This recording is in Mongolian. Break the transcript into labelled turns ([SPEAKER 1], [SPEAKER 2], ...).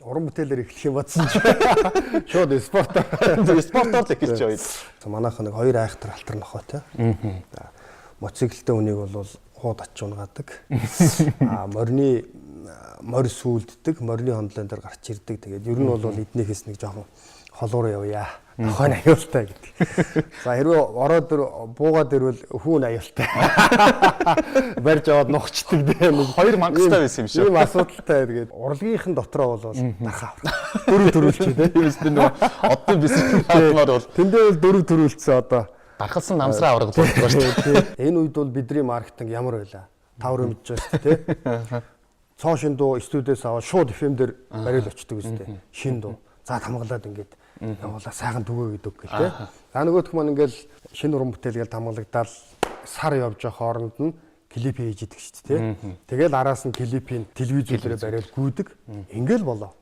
[SPEAKER 1] уран бүтээлээр эхлэх юм бодсон ч шууд спортоор
[SPEAKER 2] л эхэлж байгаа.
[SPEAKER 1] Манайх нэг хоёр айхтар алтар нохой те. Моциклтэй үнийг бол хууд ач унгадаг. Морь сүулддэг, морины хондлон дээр гарч ирдэг. Тэгээд ер нь бол эднийхээс нэг жоохон холуур явъя. Нохой аюултай гэдэг. За хэрвээ ороод буугаад ирвэл хүүн аюултай. Барьж аваад нухчдаг дээ.
[SPEAKER 2] Хоёр мангастай байсан юм шиг.
[SPEAKER 1] Ийм асуудалтай. Тэгээд урлагийнхэн дотроо бол нархаа. Дөрөв төрүүлчих тийм.
[SPEAKER 2] Тиймээс нэг оддын бисэл хаалмаар бол
[SPEAKER 1] тэндээ бол дөрөв төрүүлсэн одоо
[SPEAKER 2] дархалсан намсраа авраг болдог шүү дээ.
[SPEAKER 1] Энэ үед бол бидний маркетинг ямар байлаа? Тавар мэдж байна тийм. Цоо шин дуу студиэс аваад шууд FM дээр барил очдөг үстэй. Шин дуу. За тамгалаад ингээд явуулаа сайхан түгээ гэдэг гэх тийм. За нөгөөх маань ингээл шинэ уран бүтээл гээл тамгалагдаал сар явж байгаа хооронд нь клип хийж идэг шүү дээ тийм. Тэгэл араас нь клипийн телевиз дээр барил гүйдэг. Ингээл болоо.